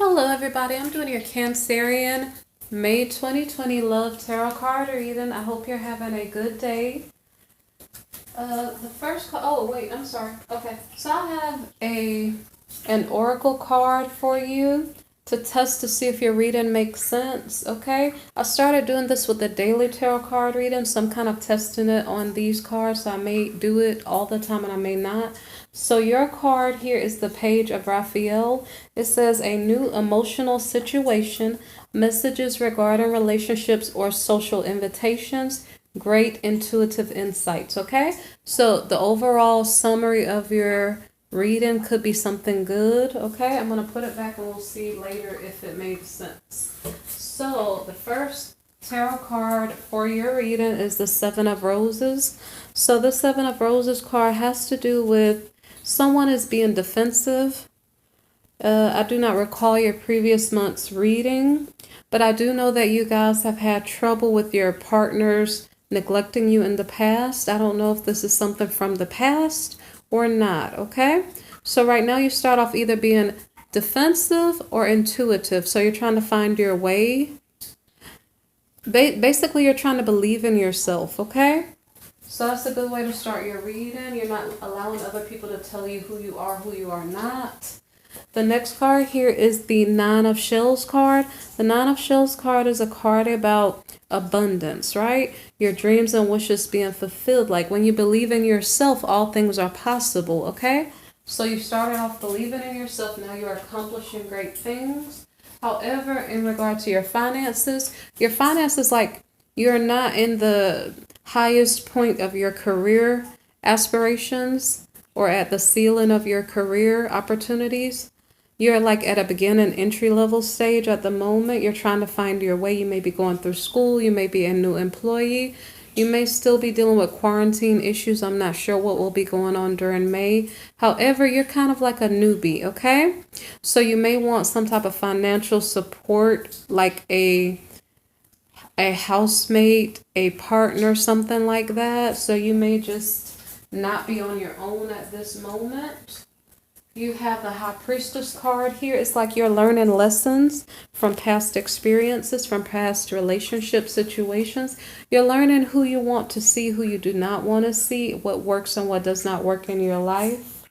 Hello everybody, I'm doing your Cancerian May 2020 Love Tarot card reading. I hope you're having a good day. The first card, oh wait, I'm sorry. Okay, so I have an oracle card for you to test to see if your reading makes sense, okay? I started doing this with the daily tarot card reading, so I'm kind of testing it on these cards. So I may do it all the time and I may not. So your card here is the Page of Raphael. It says a new emotional situation, messages regarding relationships or social invitations, great intuitive insights, okay? So the overall summary of your reading could be something good, okay? I'm going to put it back and we'll see later if it made sense. So the first tarot card for your reading is the Seven of Roses. So the Seven of Roses card has to do with someone is being defensive. I do not recall your previous month's reading, but I do know that you guys have had trouble with your partners neglecting you in the past. I don't know if this is something from the past or not, okay? So right now you start off either being defensive or intuitive. So you're trying to find your way. Basically, you're trying to believe in yourself, okay? So that's a good way to start your reading. You're not allowing other people to tell you who you are not. The next card here is the Nine of Shells card. The Nine of Shells card is a card about abundance, right? Your dreams and wishes being fulfilled. Like when you believe in yourself, all things are possible, okay? So you started off believing in yourself. Now you're accomplishing great things. However, in regard to your finances, like you're not in the highest point of your career aspirations or at the ceiling of your career opportunities. You're like at a beginning entry level stage at the moment. You're trying to find your way. You may be going through school. You may be a new employee. You may still be dealing with quarantine issues. I'm not sure what will be going on during May. However, you're kind of like a newbie, okay? So you may want some type of financial support, like a housemate, a partner, something like that. So you may just not be on your own at this moment. You have the High Priestess card here. It's like you're learning lessons from past experiences, from past relationship situations. You're learning who you want to see, who you do not want to see, what works and what does not work in your life.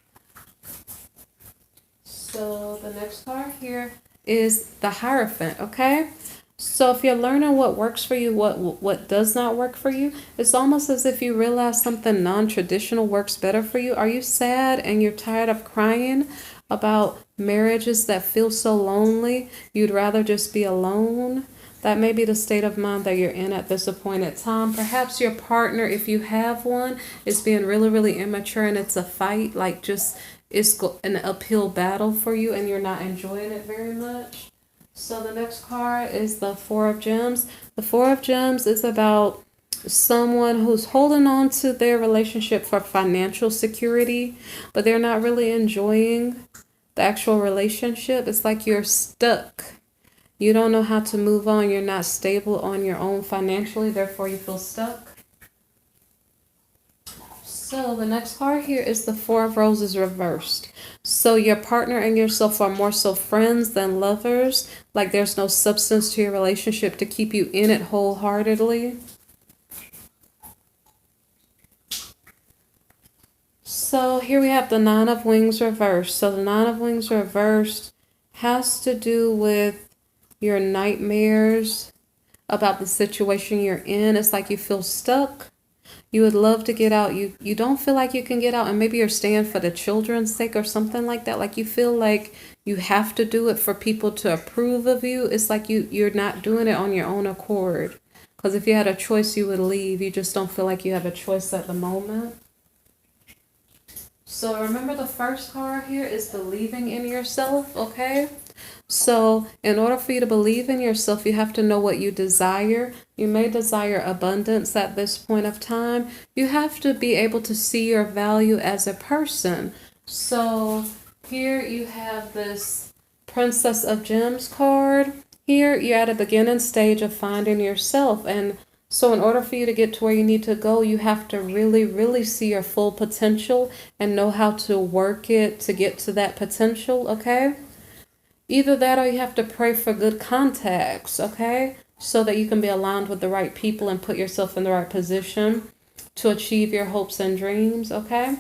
So the next card here is the Hierophant, okay? So if you're learning what works for you, what does not work for you, it's almost as if you realize something non-traditional works better for you. Are you sad and you're tired of crying about marriages that feel so lonely? You'd rather just be alone? That may be the state of mind that you're in at this appointed time. Perhaps your partner, if you have one, is being really, really immature and it's a fight, like just it's an uphill battle for you and you're not enjoying it very much. So the next card is the Four of Gems. The Four of Gems is about someone who's holding on to their relationship for financial security, but they're not really enjoying the actual relationship. It's like you're stuck. You don't know how to move on. You're not stable on your own financially, therefore you feel stuck. So the next card here is the Four of Roses reversed. So your partner and yourself are more so friends than lovers. Like there's no substance to your relationship to keep you in it wholeheartedly. So here we have the Nine of Wings reversed. So the Nine of Wings reversed has to do with your nightmares about the situation you're in. It's like you feel stuck. You would love to get out. You don't feel like you can get out, and maybe you're staying for the children's sake or something like that. Like you feel like you have to do it for people to approve of you. It's like you're not doing it on your own accord. Because if you had a choice, you would leave. You just don't feel like you have a choice at the moment. So remember the first card here is believing in yourself, okay? So in order for you to believe in yourself, you have to know what you desire. You may desire abundance at this point of time. You have to be able to see your value as a person. So here you have this Princess of Gems card. Here you're at a beginning stage of finding yourself. And so in order for you to get to where you need to go, you have to really, really see your full potential and know how to work it to get to that potential, okay? Either that or you have to pray for good contacts, okay? So that you can be aligned with the right people and put yourself in the right position to achieve your hopes and dreams, okay?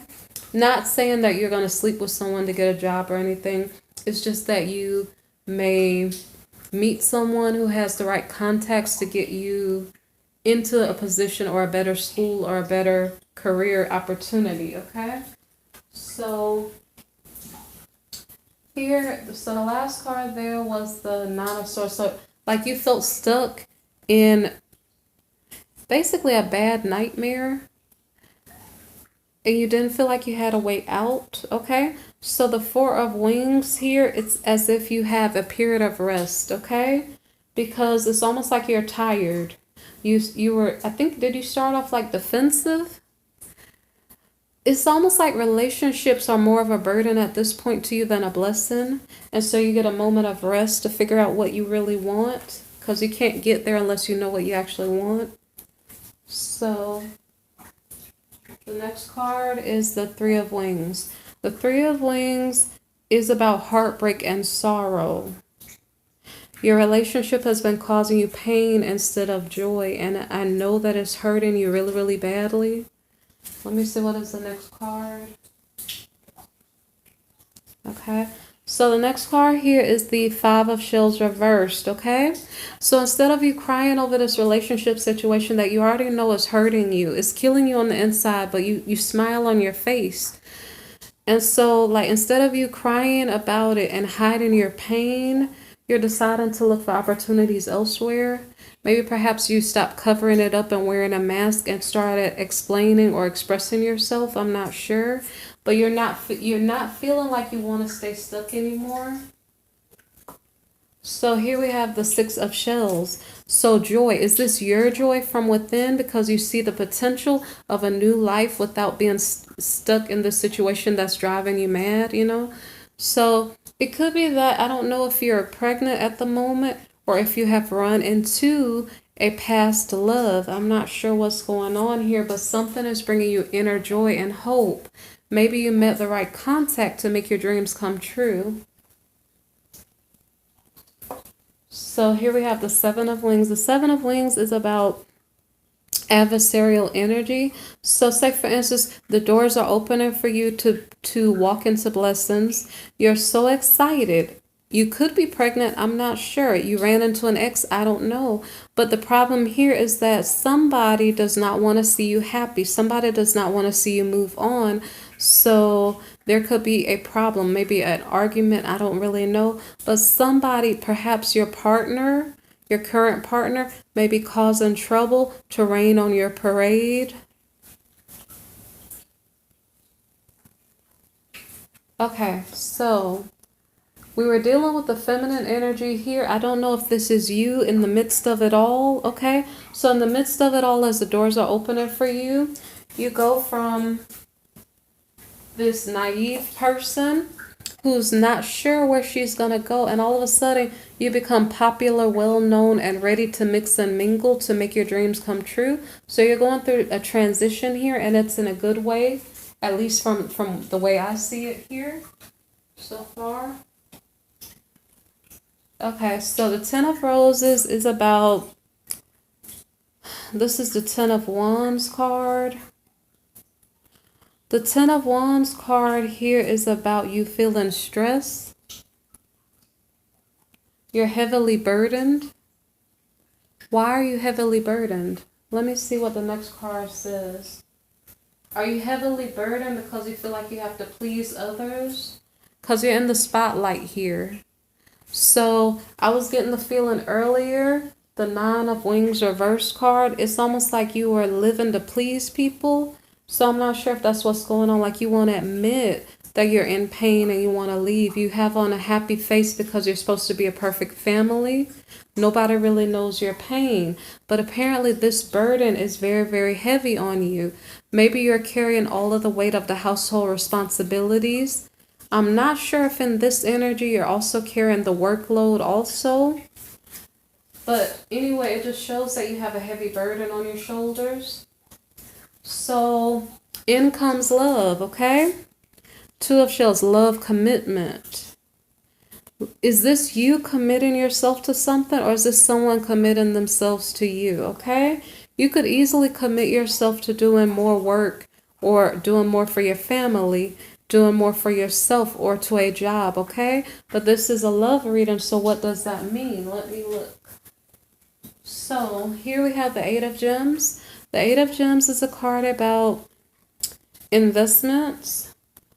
Not saying that you're going to sleep with someone to get a job or anything. It's just that you may meet someone who has the right contacts to get you into a position or a better school or a better career opportunity, okay? So here, so the last card there was the Nine of Swords. So like you felt stuck in basically a bad nightmare and you didn't feel like you had a way out, okay? So the Four of Wings here, it's as if you have a period of rest, okay? Because it's almost like you're tired. You were, I think, did you start off like defensive? It's almost like relationships are more of a burden at this point to you than a blessing. And so you get a moment of rest to figure out what you really want, because you can't get there unless you know what you actually want. So the next card is the Three of Wings. The Three of Wings is about heartbreak and sorrow. Your relationship has been causing you pain instead of joy, and I know that it's hurting you really, really badly. Let me see, what is the next card? Okay. So the next card here is the Five of Shells reversed, okay? So instead of you crying over this relationship situation that you already know is hurting you, it's killing you on the inside, but you smile on your face. And so, like, instead of you crying about it and hiding your pain, you're deciding to look for opportunities elsewhere. Maybe perhaps you stop covering it up and wearing a mask and started explaining or expressing yourself. I'm not sure. But you're not feeling like you want to stay stuck anymore. So here we have the Six of Shells. So joy, is this your joy from within because you see the potential of a new life without being stuck in the situation that's driving you mad, you know? So it could be that, I don't know if you're pregnant at the moment or if you have run into a past love. I'm not sure what's going on here, but something is bringing you inner joy and hope. Maybe you met the right contact to make your dreams come true. So here we have the Seven of Wings. The Seven of Wings is about adversarial energy. So say, for instance, the doors are opening for you to walk into blessings. You're so excited. You could be pregnant. I'm not sure. You ran into an ex. I don't know. But the problem here is that somebody does not want to see you happy. Somebody does not want to see you move on. So there could be a problem, maybe an argument. I don't really know. But somebody, perhaps your partner, your current partner, may be causing trouble to rain on your parade. Okay, so we were dealing with the feminine energy here. I don't know if this is you in the midst of it all, okay? So in the midst of it all, as the doors are opening for you, you go from this naive person who's not sure where she's going to go, and all of a sudden you become popular, well-known, and ready to mix and mingle to make your dreams come true. So you're going through a transition here, and it's in a good way, at least from the way I see it here so far. Okay, so the Ten of Roses is about, this is the Ten of Wands card. The Ten of Wands card here is about you feeling stress. You're heavily burdened. Why are you heavily burdened? Let me see what the next card says. Are you heavily burdened because you feel like you have to please others? Because you're in the spotlight here. So I was getting the feeling earlier, the Nine of Wings reverse card, it's almost like you were living to please people. So I'm not sure if that's what's going on. Like you want to admit that you're in pain and you want to leave. You have on a happy face because you're supposed to be a perfect family. Nobody really knows your pain. But apparently this burden is very, very heavy on you. Maybe you're carrying all of the weight of the household responsibilities. I'm not sure if in this energy you're also carrying the workload also. But anyway, it just shows that you have a heavy burden on your shoulders. So in comes love, okay? Two of Shells, love, commitment. Is this you committing yourself to something, or is this someone committing themselves to you? Okay? You could easily commit yourself to doing more work or doing more for your family, doing more for yourself, or to a job, okay? But this is a love reading, so what does that mean? Let me look. So here we have the Eight of Gems. The Eight of Gems is a card about investments.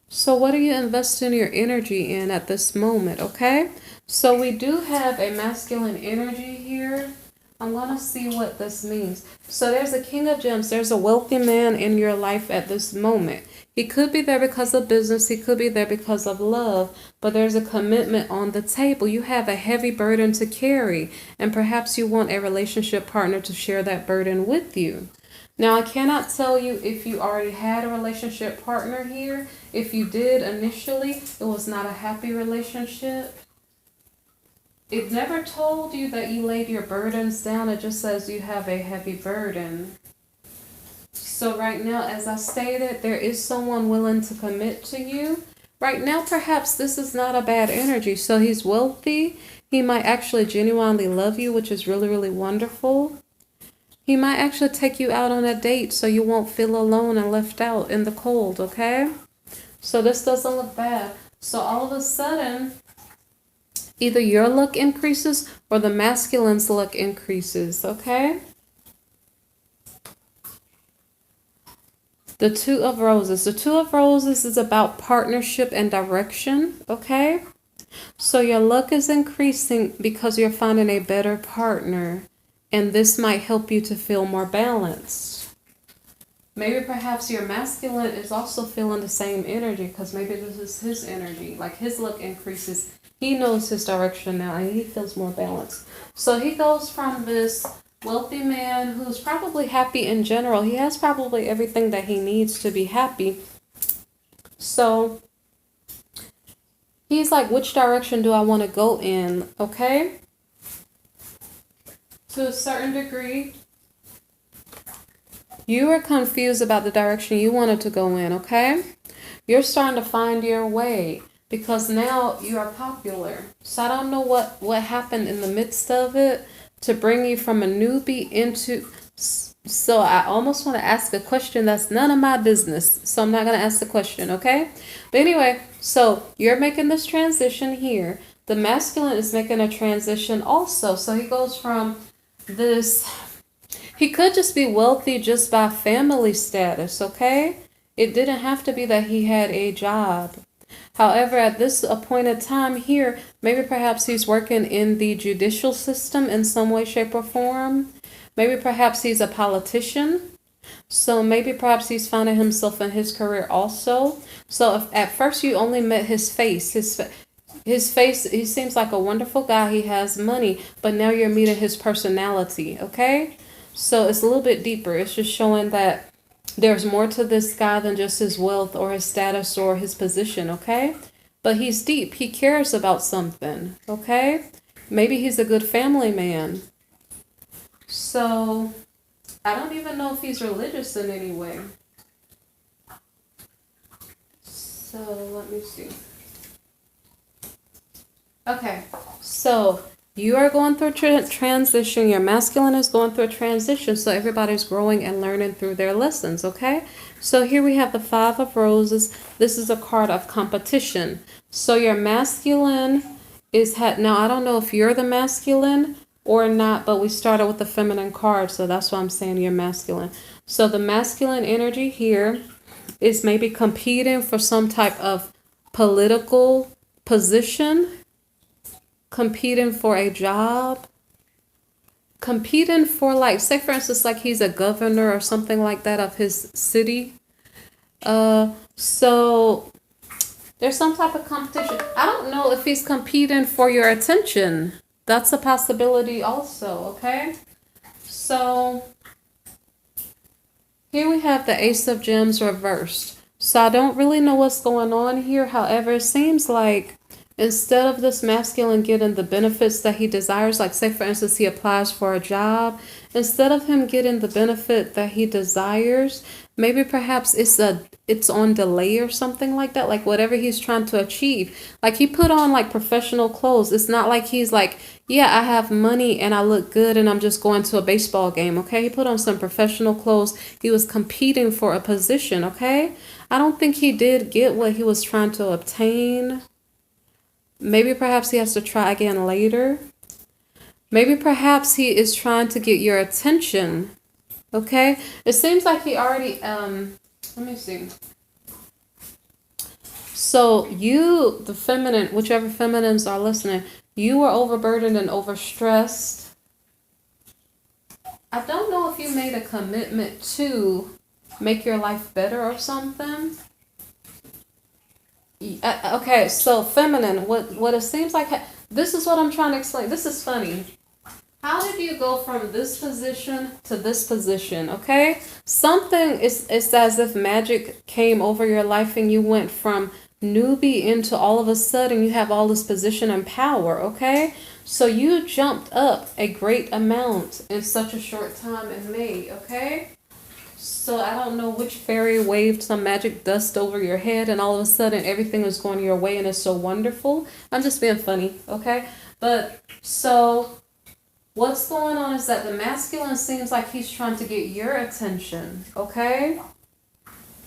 So what are you investing your energy in at this moment, okay? So we do have a masculine energy here. I'm going to see what this means. So there's a King of Gems. There's a wealthy man in your life at this moment. He could be there because of business. He could be there because of love. But there's a commitment on the table. You have a heavy burden to carry. And perhaps you want a relationship partner to share that burden with you. Now, I cannot tell you if you already had a relationship partner here. If you did initially, it was not a happy relationship. It never told you that you laid your burdens down. It just says you have a heavy burden. So right now, as I stated, there is someone willing to commit to you. Right now, perhaps this is not a bad energy. So he's wealthy. He might actually genuinely love you, which is really, really wonderful. He might actually take you out on a date so you won't feel alone and left out in the cold, okay? So this doesn't look bad. So all of a sudden, either your luck increases or the masculine's luck increases, okay? The Two of Roses. The Two of Roses is about partnership and direction, okay? So your luck is increasing because you're finding a better partner. And this might help you to feel more balanced. Maybe perhaps your masculine is also feeling the same energy because maybe this is his energy. Like his luck increases. He knows his direction now and he feels more balanced. So he goes from this wealthy man who's probably happy in general. He has probably everything that he needs to be happy. So he's like, which direction do I want to go in? Okay? To a certain degree, you are confused about the direction you wanted to go in, okay? You're starting to find your way because now you are popular. So I don't know what happened in the midst of it to bring you from a newbie into... So I almost want to ask a question that's none of my business. So I'm not going to ask the question, okay? But anyway, so you're making this transition here. The masculine is making a transition also. So he goes from this, he could just be wealthy just by family status, okay? It didn't have to be that he had a job. However, at this appointed time here, maybe perhaps he's working in the judicial system in some way, shape, or form. Maybe perhaps he's a politician. So maybe perhaps he's finding himself in his career also. So if at first you only met his face, his face, he seems like a wonderful guy. He has money, but now you're meeting his personality, okay? So it's a little bit deeper. It's just showing that there's more to this guy than just his wealth or his status or his position, okay? But he's deep. He cares about something, okay? Maybe he's a good family man. So I don't even know if he's religious in any way. So let me see. Okay, so you are going through a transition. Your masculine is going through a transition. So everybody's growing and learning through their lessons, okay? So here we have the Five of Roses. This is a card of competition. So your masculine is... Now, I don't know if you're the masculine or not, but we started with the feminine card. So that's why I'm saying you're masculine. So the masculine energy here is maybe competing for some type of political position, competing for a job, competing for, like, say for instance, like he's a governor or something like that of his city. So there's some type of competition. I don't know if he's competing for your attention. That's a possibility also, okay? So here we have the Ace of Gems reversed. So I don't really know what's going on here. However, it seems like Instead of this masculine getting the benefits that he desires, like say for instance he applies for a job, instead of him getting the benefit that he desires, maybe perhaps it's on delay or something like that, like whatever he's trying to achieve. Like he put on like professional clothes. It's not like he's like, yeah, I have money and I look good and I'm just going to a baseball game. Okay, he put on some professional clothes. He was competing for a position. Okay, I don't think he did get what he was trying to obtain. Maybe perhaps he has to try again later. Maybe perhaps he is trying to get your attention. Okay? It seems like he already let me see. So you, the feminine, whichever feminines are listening, you were overburdened and overstressed. I don't know if you made a commitment to make your life better or something. Okay, so feminine, what it seems like, this is what I'm trying to explain. This is funny. How did you go from this position to this position? Okay, something it's as if magic came over your life and you went from newbie into all of a sudden you have all this position and power. Okay, so you jumped up a great amount in such a short time in May. Okay. So I don't know which fairy waved some magic dust over your head and all of a sudden everything is going your way and it's so wonderful. I'm just being funny, okay? But so what's going on is that the masculine seems like he's trying to get your attention, okay?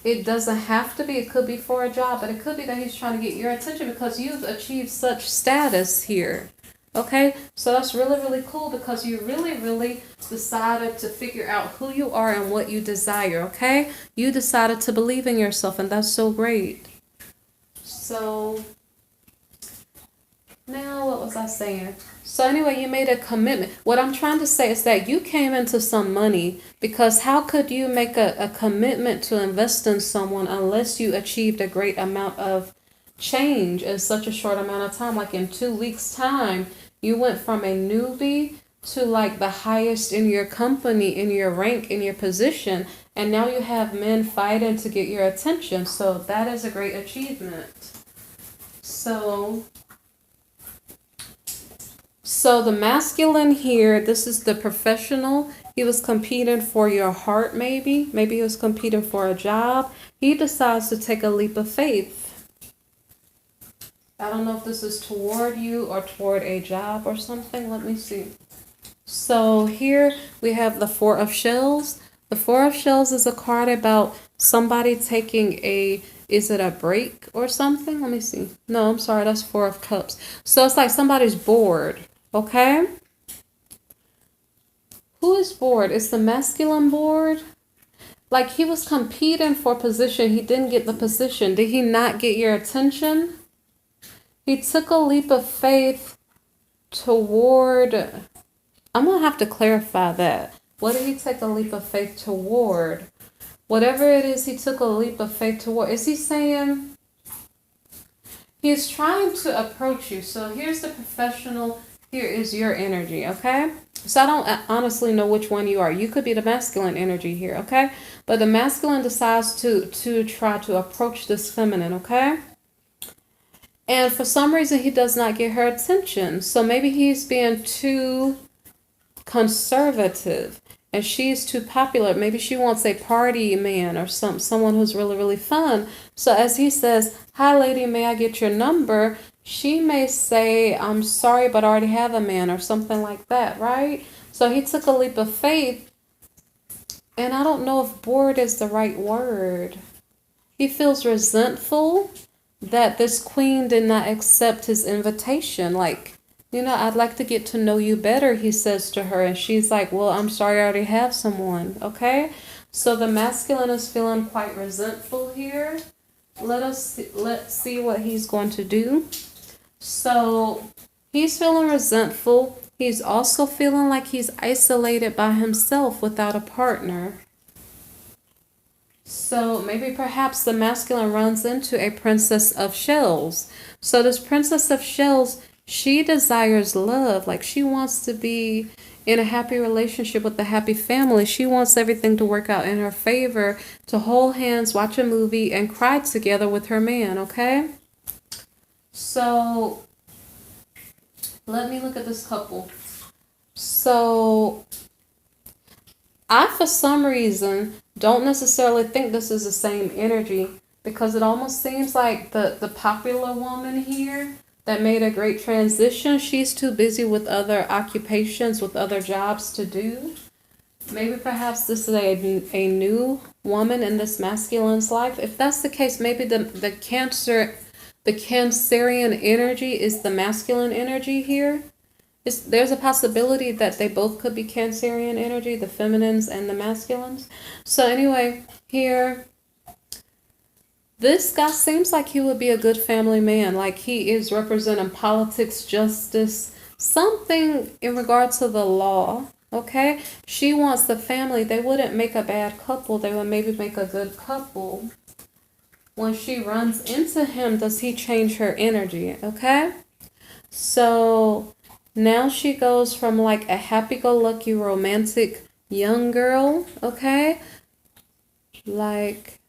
It doesn't have to be, it could be for a job, but it could be that he's trying to get your attention because you've achieved such status here. Okay, so that's really, really cool because you really, really decided to figure out who you are and what you desire, okay? You decided to believe in yourself, and that's so great. So, now what was I saying? So anyway, you made a commitment. What I'm trying to say is that you came into some money because how could you make a commitment to invest in someone unless you achieved a great amount of change in such a short amount of time? Like in 2 weeks' time, you went from a newbie to like the highest in your company, in your rank, in your position, and now you have men fighting to get your attention. So that is a great achievement. So the masculine here, this is the professional. He was competing for your heart, maybe. Maybe he was competing for a job. He decides to take a leap of faith. I don't know if this is toward you or toward a job or something. Let me see. So here we have the Four of Shells. The Four of Shells is a card about somebody taking is it a break or something? Let me see. No, I'm sorry. That's Four of Cups. So it's like somebody's bored. Okay? Who is bored? Is the masculine bored? Like he was competing for position. He didn't get the position. Did he not get your attention? He took a leap of faith toward, I'm going to have to clarify that. What did he take a leap of faith toward? Whatever it is he took a leap of faith toward. Is he saying he's trying to approach you? So here's the professional. Here is your energy, okay? So I don't honestly know which one you are. You could be the masculine energy here, okay? But the masculine decides to try to approach this feminine, okay? And for some reason, he does not get her attention. So maybe he's being too conservative and she's too popular. Maybe she wants a party man or someone who's really, really fun. So as he says, "Hi, lady, may I get your number?" She may say, "I'm sorry, but I already have a man," or something like that, right? So he took a leap of faith. And I don't know if bored is the right word. He feels resentful that this queen did not accept his invitation. Like, I'd like to get to know you better, he says to her. And she's like, "Well, I'm sorry, I already have someone." Okay? So the masculine is feeling quite resentful here. Let's see what he's going to do. So he's feeling resentful. He's also feeling like he's isolated by himself without a partner. So maybe perhaps the masculine runs into a princess of shells. So this princess of shells, she desires love. Like she wants to be in a happy relationship with a happy family. She wants everything to work out in her favor, to hold hands, watch a movie, and cry together with her man, okay? So let me look at this couple. So I, for some reason, don't necessarily think this is the same energy, because it almost seems like the popular woman here that made a great transition, she's too busy with other occupations, with other jobs to do. Maybe perhaps this is a new woman in this masculine's life. If that's the case, maybe the Cancerian energy is the masculine energy here. There's a possibility that they both could be Cancerian energy, the feminines and the masculines. So anyway, here, this guy seems like he would be a good family man. Like he is representing politics, justice, something in regard to the law. Okay? She wants the family. They wouldn't make a bad couple. They would maybe make a good couple. When she runs into him, does he change her energy? Okay? So now she goes from like a happy-go-lucky romantic young girl, okay? Like,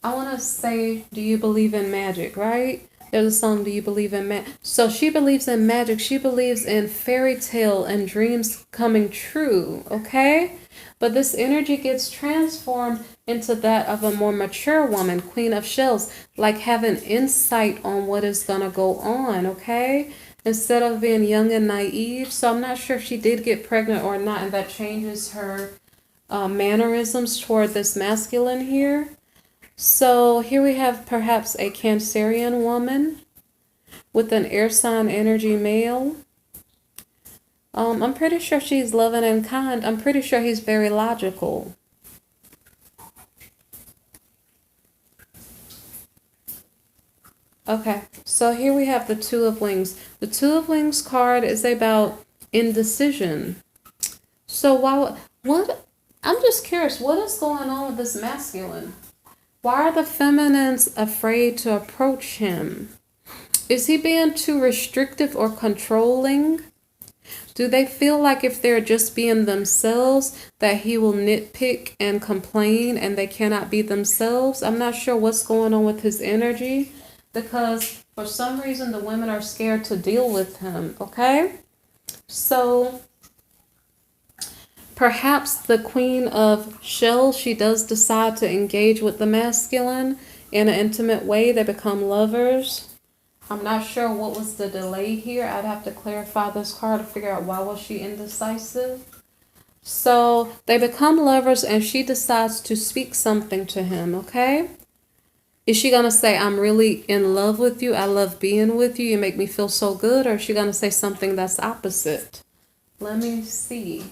I want to say, do you believe in magic, right? There's a song, do you believe in magic? So she believes in magic. She believes in fairy tale and dreams coming true, okay? But this energy gets transformed into that of a more mature woman, Queen of Shells, like having insight on what is going to go on, okay? Instead of being young and naive. So I'm not sure if she did get pregnant or not, and that changes her mannerisms toward this masculine here. So here we have perhaps a Cancerian woman with an air sign energy male. I'm pretty sure she's loving and kind. I'm pretty sure he's very logical. Okay, so here we have the Two of Wings. The Two of Wings card is about indecision. So I'm just curious, what is going on with this masculine? Why are the feminines afraid to approach him? Is he being too restrictive or controlling? Do they feel like if they're just being themselves that he will nitpick and complain and they cannot be themselves? I'm not sure what's going on with his energy, because for some reason the women are scared to deal with him, okay? So perhaps the Queen of Shells, she does decide to engage with the masculine in an intimate way. They become lovers. I'm not sure what was the delay here. I'd have to clarify this card to figure out why was she indecisive. So they become lovers and she decides to speak something to him, okay? Is she going to say, I'm really in love with you, I love being with you, you make me feel so good? Or is she going to say something that's opposite? Let me see.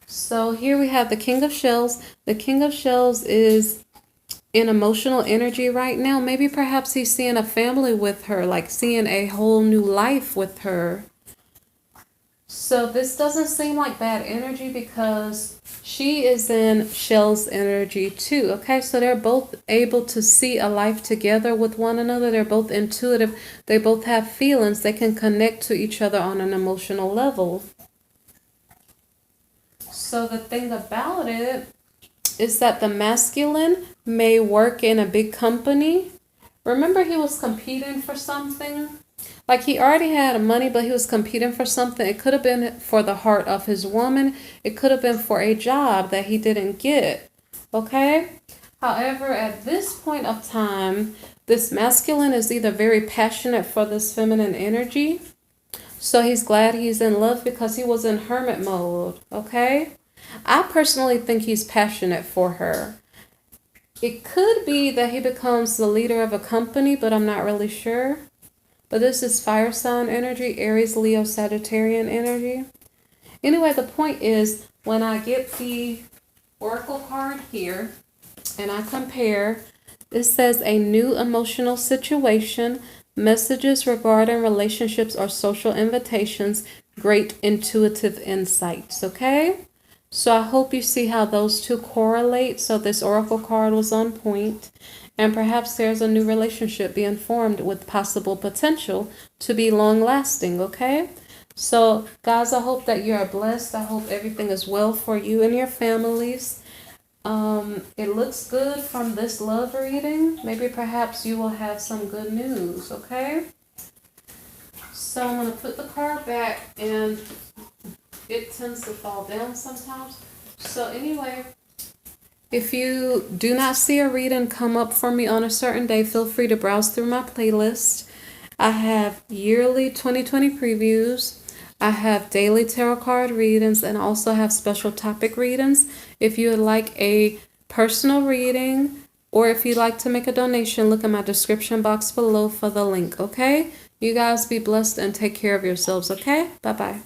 So here we have the King of Shells. The King of Shells is in emotional energy right now. Maybe perhaps he's seeing a family with her, like seeing a whole new life with her. So this doesn't seem like bad energy because she is in Shell's energy too. Okay, so they're both able to see a life together with one another. They're both intuitive. They both have feelings. They can connect to each other on an emotional level. So the thing about it is that the masculine may work in a big company. Remember, he was competing for something? Like he already had money, but he was competing for something. It could have been for the heart of his woman. It could have been for a job that he didn't get. Okay? However, at this point of time, this masculine is either very passionate for this feminine energy. So he's glad he's in love because he was in hermit mode. Okay? I personally think he's passionate for her. It could be that he becomes the leader of a company, but I'm not really sure. But this is fire sign energy, Aries, Leo, Sagittarian energy. Anyway, the point is, when I get the oracle card here and I compare, it says a new emotional situation, messages regarding relationships or social invitations, great intuitive insights, okay? So I hope you see how those two correlate. So this oracle card was on point. And perhaps there's a new relationship being formed with possible potential to be long-lasting, okay? So, guys, I hope that you are blessed. I hope everything is well for you and your families. It looks good from this love reading. Maybe perhaps you will have some good news, okay? So I'm going to put the card back, and it tends to fall down sometimes. So anyway, if you do not see a reading come up for me on a certain day, feel free to browse through my playlist. I have yearly 2020 previews. I have daily tarot card readings, and also have special topic readings. If you would like a personal reading, or if you'd like to make a donation, look in my description box below for the link, okay? You guys be blessed and take care of yourselves, okay? Bye-bye.